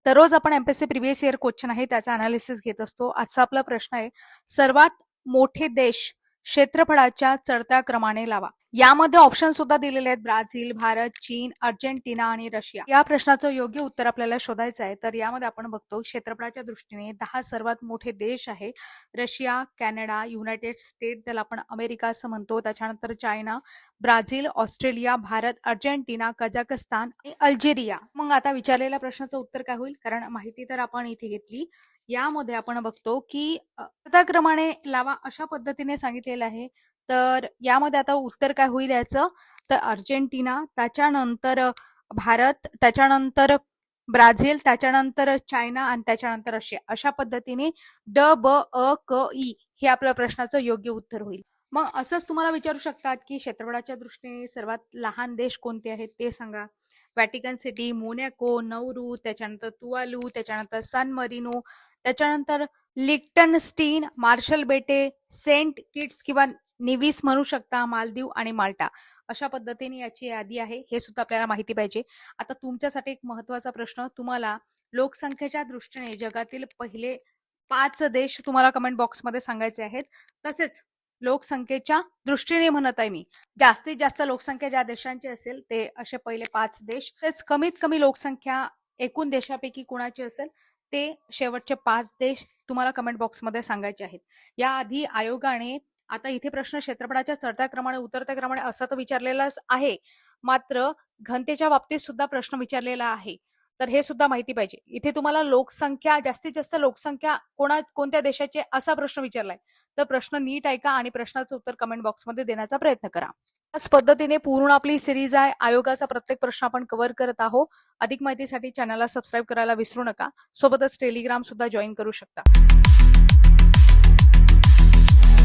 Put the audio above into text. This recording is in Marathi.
दररोज आपण एमपीएससी प्रिव्हियस इयर क्वेश्चन आहे त्याचा अनालिसिस घेत असतो. आजचा आपला प्रश्न आहे, सर्वात मोठे देश क्षेत्रफळाच्या चढत्या क्रमाने लावा. यामध्ये ऑप्शन सुद्धा दिलेले आहेत, ब्राझील, भारत, चीन, अर्जेंटिना आणि रशिया. या प्रश्नाचं योग्य उत्तर आपल्याला शोधायचं आहे. तर यामध्ये आपण बघतो क्षेत्रफळाच्या दृष्टीने 10 सर्वात मोठे देश आहे. रशिया, कॅनडा, युनायटेड स्टेट, त्याला आपण अमेरिका असं म्हणतो, त्याच्यानंतर China, Brazil, Australia, Bharat, Argentina, Kazakhstan आणि अल्जेरिया. मग आता विचारलेल्या प्रश्नाचं उत्तर काय होईल, कारण माहिती तर आपण इथे घेतली. यामध्ये आपण बघतो की क्रमाने लावा अशा पद्धतीने सांगितलेलं आहे. तर यामध्ये आता उत्तर काय होईल याचं, तर अर्जेंटिना, त्याच्यानंतर भारत, त्याच्यानंतर ब्राझील, त्याच्यानंतर चायना आणि त्याच्यानंतर रशिया, अशा पद्धतीने ड ब अ क ई हे आपल्या प्रश्नाचं योग्य उत्तर होईल. मग असंच तुम्हाला विचारू शकतात की क्षेत्रफळाच्या दृष्टीने सर्वात लहान देश कोणते आहेत ते सांगा. व्हॅटिकन सिटी, मोनॅको, नौरू, त्याच्यानंतर तुवालू, त्याच्यानंतर सान मरिनो, त्याच्यानंतर लिक्टनस्टीन, मार्शल बेटे, सेंट किट्स किंवा निविस म्हणू शकता, मालदीव आणि माल्टा, अशा पद्धतीने याची यादी आहे. हे सुद्धा आपल्याला माहिती पाहिजे. आता तुमच्यासाठी एक महत्वाचा प्रश्न, तुम्हाला लोकसंख्येच्या दृष्टीने जगातील पहिले 5 देश तुम्हाला कमेंट बॉक्समध्ये सांगायचे आहेत. तसेच लोकसंख्येच्या दृष्टीने म्हणत आहे मी, जास्तीत जास्त लोकसंख्या ज्या देशांची असेल ते असे पहिले 5 देश, तेच कमीत कमी लोकसंख्या एकूण देशापैकी कोणाची असेल ते शेवटचे 5 देश तुम्हाला कमेंट बॉक्समध्ये सांगायचे आहेत. याआधी आयोगाने आता इथे प्रश्न क्षेत्रफळाच्या चढत्या क्रमाने उतरत्या क्रमाने असा तर विचारलेलाच आहे, मात्र घनतेच्या बाबतीत सुद्धा प्रश्न विचारलेला आहे. तर हे सुद्धा माहिती पाहिजे. इथे तुम्हाला लोकसंख्या, जास्तीत जास्त लोकसंख्या कोणत्या देशाची असा प्रश्न विचारलाय, तर प्रश्न नीट ऐका आणि प्रश्नाचं उत्तर कमेंट बॉक्समध्ये देण्याचा प्रयत्न करा. याच पद्धतीने पूर्ण आपली सिरीज आहे, आयोगाचा प्रत्येक प्रश्न आपण कव्हर करत आहोत. अधिक माहितीसाठी चॅनलला सबस्क्राईब करायला विसरू नका. सोबतच टेलिग्राम सुद्धा जॉईन करू शकता.